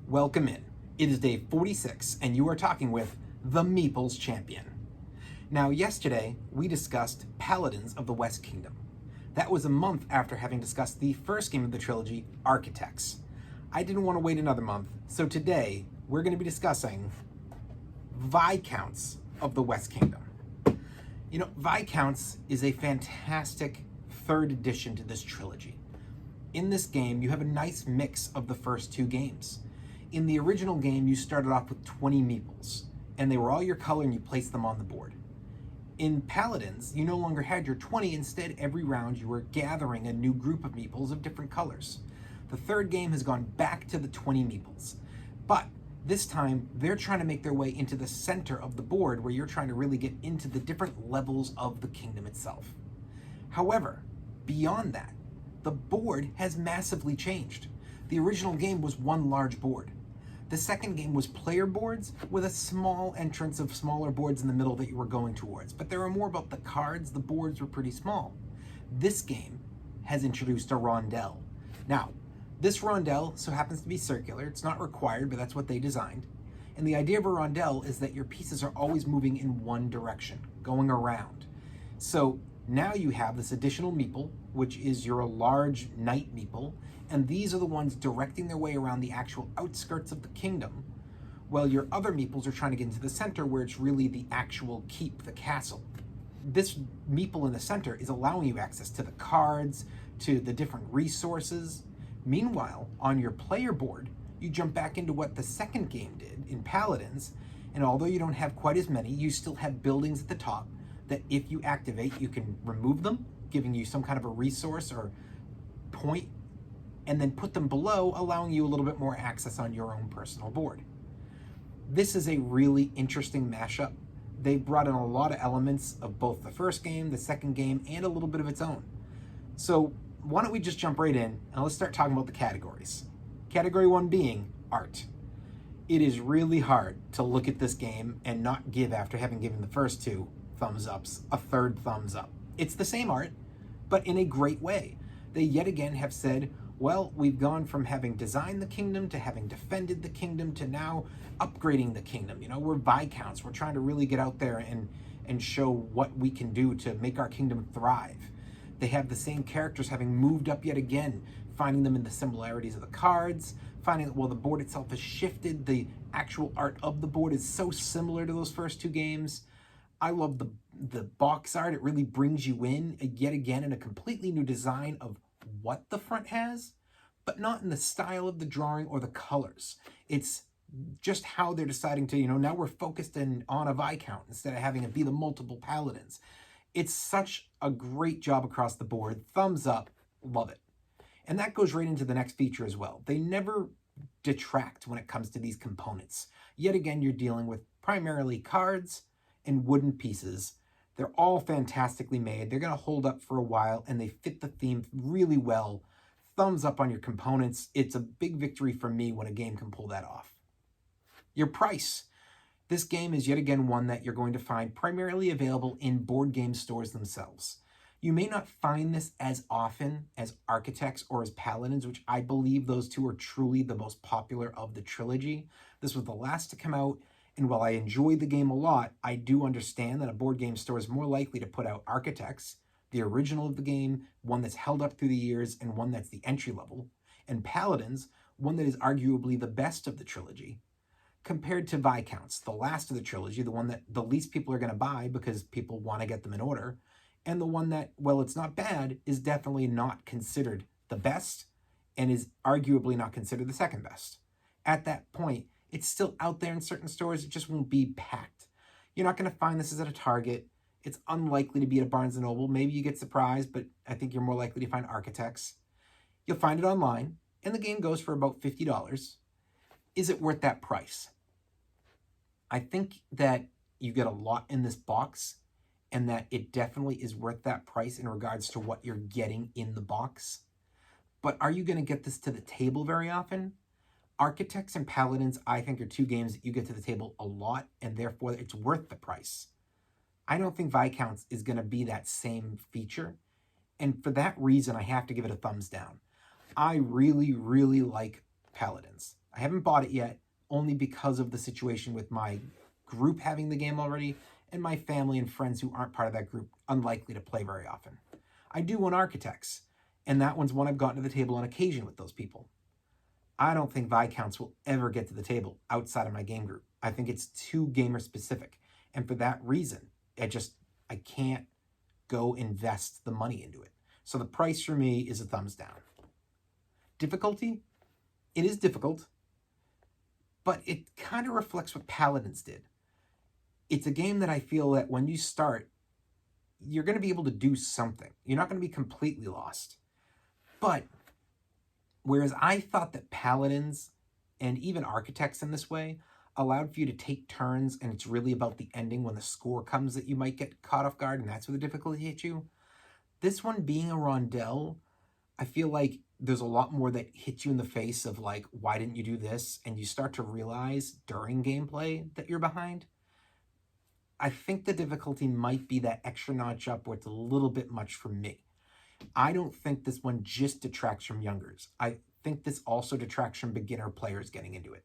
Welcome in. It is day 46, and you are talking with the Meeples Champion. Now, yesterday, we discussed Paladins of the West Kingdom. That was a month after having discussed the first game of the trilogy, Architects. I didn't want to wait another month, so today, we're going to be discussing Viscounts of the West Kingdom. You know, Viscounts is a fantastic third addition to this trilogy. In this game, you have a nice mix of the first two games. In the original game, you started off with 20 meeples, and they were all your color and you placed them on the board. In Paladins, you no longer had your 20, instead every round you were gathering a new group of meeples of different colors. The third game has gone back to the 20 meeples, but this time they're trying to make their way into the center of the board where you're trying to really get into the different levels of the kingdom itself. However, beyond that, the board has massively changed. The original game was one large board. The second game was player boards with a small entrance of smaller boards in the middle that you were going towards, but they were more about the cards. The boards were pretty small. This game has introduced a rondel. Now, this rondel so happens to be circular. It's not required, but that's what they designed. And the idea of a rondel is that your pieces are always moving in one direction, going around. So now you have this additional meeple, which is your large knight meeple, and these are the ones directing their way around the actual outskirts of the kingdom, while your other meeples are trying to get into the center where it's really the actual keep, the castle. This meeple in the center is allowing you access to the cards, to the different resources. Meanwhile, on your player board, you jump back into what the second game did in Paladins, and although you don't have quite as many, you still have buildings at the top that if you activate, you can remove them, giving you some kind of a resource or point, and then put them below, allowing you a little bit more access on your own personal board. This is a really interesting mashup. They brought in a lot of elements of both the first game, the second game, and a little bit of its own. So why don't we just jump right in and let's start talking about the categories. Category 1 being art. It is really hard to look at this game and not give, after having given the first two thumbs ups, a third thumbs up. It's the same art, but in a great way. They yet again have said, well, we've gone from having designed the kingdom to having defended the kingdom to now upgrading the kingdom. You know, we're Viscounts. We're trying to really get out there and show what we can do to make our kingdom thrive. They have the same characters having moved up yet again, finding them in the similarities of the cards, finding that, well, the board itself has shifted. The actual art of the board is so similar to those first two games. I love the box art. It really brings you in yet again in a completely new design of what the front has, but not in the style of the drawing or the colors. It's just how they're deciding to, now we're focused on a Viscount instead of having it be the multiple Paladins. It's such a great job across the board. Thumbs up. Love it. And that goes right into the next feature as well. They never detract when it comes to these components. Yet again, you're dealing with primarily cards and wooden pieces. They're all fantastically made. They're going to hold up for a while, and they fit the theme really well. Thumbs up on your components. It's a big victory for me when a game can pull that off. Your price. This game is yet again one that you're going to find primarily available in board game stores themselves. You may not find this as often as Architects or as Paladins, which I believe those two are truly the most popular of the trilogy. This was the last to come out. And while I enjoy the game a lot, I do understand that a board game store is more likely to put out Architects, the original of the game, one that's held up through the years, and one that's the entry level, and Paladins, one that is arguably the best of the trilogy, compared to Viscounts, the last of the trilogy, the one that the least people are going to buy because people want to get them in order, and the one that, well, it's not bad, is definitely not considered the best, and is arguably not considered the second best. At that point, it's still out there in certain stores. It just won't be packed. You're not going to find this at a Target. It's unlikely to be at a Barnes & Noble. Maybe you get surprised, but I think you're more likely to find Architects. You'll find it online, and the game goes for about $50. Is it worth that price? I think that you get a lot in this box, and that it definitely is worth that price in regards to what you're getting in the box. But are you going to get this to the table very often? Architects and Paladins, I think, are two games that you get to the table a lot, and therefore it's worth the price. I don't think Viscounts is going to be that same feature, and for that reason, I have to give it a thumbs down. I really, really like Paladins. I haven't bought it yet, only because of the situation with my group having the game already and my family and friends who aren't part of that group unlikely to play very often. I do own Architects, and that one's one I've gotten to the table on occasion with those people. I don't think Viscounts will ever get to the table outside of my game group. I think it's too gamer specific. And for that reason, I can't go invest the money into it. So the price for me is a thumbs down. Difficulty? It is difficult, but it kind of reflects what Paladins did. It's a game that I feel that when you start, you're going to be able to do something. You're not going to be completely lost. But whereas I thought that Paladins and even Architects in this way allowed for you to take turns, and it's really about the ending when the score comes that you might get caught off guard, and that's where the difficulty hits you. This one being a rondel, I feel like there's a lot more that hits you in the face of like, why didn't you do this? And you start to realize during gameplay that you're behind. I think the difficulty might be that extra notch up where it's a little bit much for me. I don't think this one just detracts from youngers. I think this also detracts from beginner players getting into it.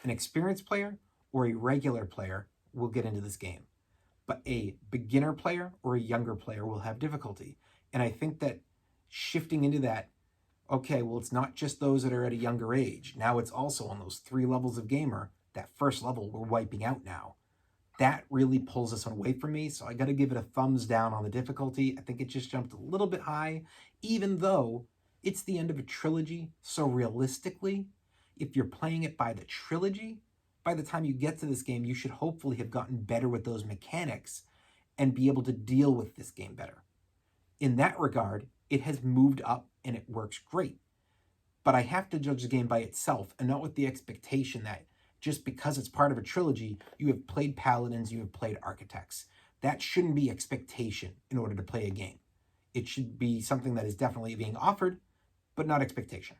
An experienced player or a regular player will get into this game, but a beginner player or a younger player will have difficulty. And I think that shifting into that, okay, well, it's not just those that are at a younger age. Now it's also on those 3 levels of gamer. That first level we're wiping out now. That really pulls this one away from me, so I got to give it a thumbs down on the difficulty. I think it just jumped a little bit high, even though it's the end of a trilogy. So realistically, if you're playing it by the trilogy, by the time you get to this game, you should hopefully have gotten better with those mechanics and be able to deal with this game better. In that regard, it has moved up and it works great. But I have to judge the game by itself and not with the expectation that just because it's part of a trilogy, you have played Paladins, you have played Architects. That shouldn't be expectation in order to play a game. It should be something that is definitely being offered, but not expectation.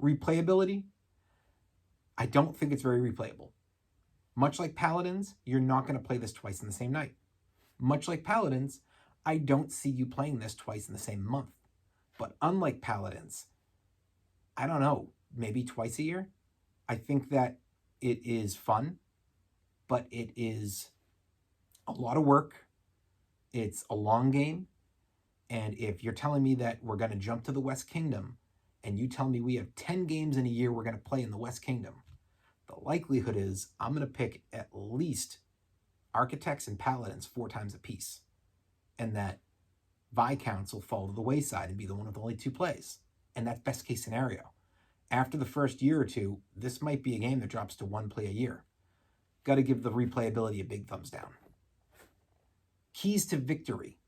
Replayability, I don't think it's very replayable. Much like Paladins, you're not going to play this twice in the same night. Much like Paladins, I don't see you playing this twice in the same month. But unlike Paladins, I don't know, maybe twice a year? I think that it is fun, but it is a lot of work. It's a long game. And if you're telling me that we're going to jump to the West Kingdom and you tell me we have 10 games in a year we're going to play in the West Kingdom, the likelihood is I'm going to pick at least Architects and Paladins 4 times a piece. And that Viscounts will fall to the wayside and be the one with only 2 plays. And that's best case scenario. After the first year or two, this might be a game that drops to 1 play a year. Got to give the replayability a big thumbs down. Keys to Victory.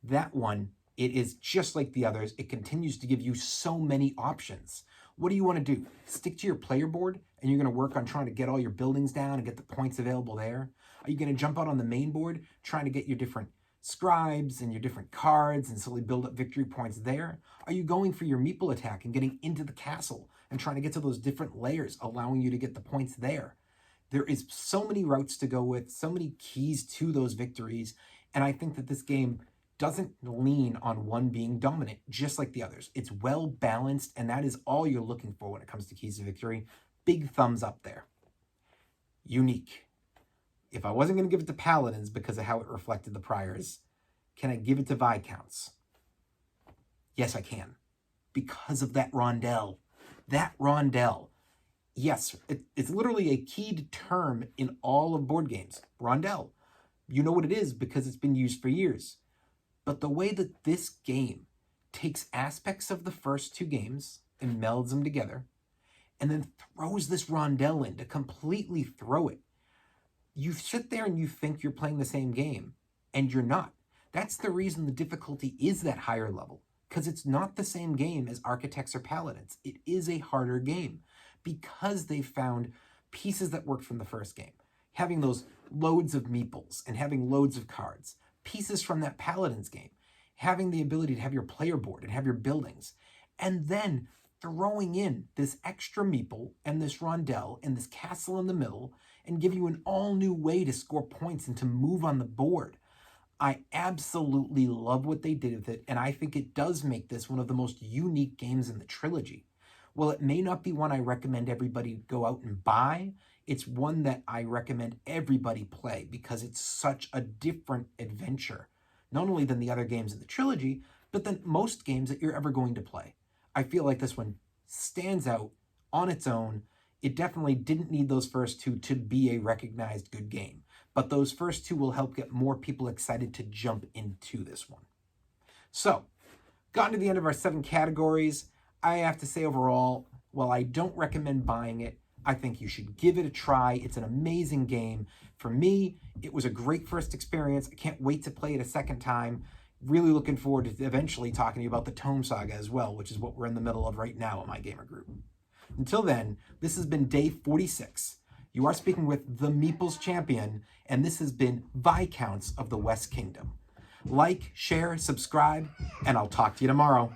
That one, it is just like the others. It continues to give you so many options. What do you want to do? Stick to your player board and you're going to work on trying to get all your buildings down and get the points available there? Are you going to jump out on the main board trying to get your different scribes and your different cards and slowly build up victory points there? Are you going for your meeple attack and getting into the castle and trying to get to those different layers, allowing you to get the points there? There is so many routes to go with, so many keys to those victories, and I think that this game doesn't lean on one being dominant, just like the others. It's well balanced, and that is all you're looking for when it comes to keys to victory. Big thumbs up there. Unique. If I wasn't going to give it to Paladins because of how it reflected the priors, can I give it to Viscounts? Yes, I can. Because of that rondel. That rondel. Yes, it's literally a keyed term in all of board games. Rondel. You know what it is because it's been used for years. But the way that this game takes aspects of the first 2 games and melds them together, and then throws this rondel in to completely throw it, you sit there and you think you're playing the same game, and you're not. That's the reason the difficulty is that higher level, because it's not the same game as Architects or Paladins. It is a harder game because they found pieces that worked from the first game. Having those loads of meeples and having loads of cards. Pieces from that Paladins game. Having the ability to have your player board and have your buildings. And then throwing in this extra meeple and this rondel and this castle in the middle and give you an all new way to score points and to move on the board. I absolutely love what they did with it, and I think it does make this one of the most unique games in the trilogy. Well, it may not be one I recommend everybody go out and buy. It's one that I recommend everybody play because it's such a different adventure, not only than the other games in the trilogy, but than most games that you're ever going to play. I feel like this one stands out on its own. It definitely didn't need those first two to be a recognized good game, but those first two will help get more people excited to jump into this one. So, gotten to the end of our 7 categories. I have to say overall, while I don't recommend buying it, I think you should give it a try. It's an amazing game. For me, it was a great first experience. I can't wait to play it a second time. Really looking forward to eventually talking to you about the Tome Saga as well, which is what we're in the middle of right now in my gamer group. Until then, this has been day 46. You are speaking with the Meeples Champion, and this has been Viscounts of the West Kingdom. Like, share, subscribe, and I'll talk to you tomorrow.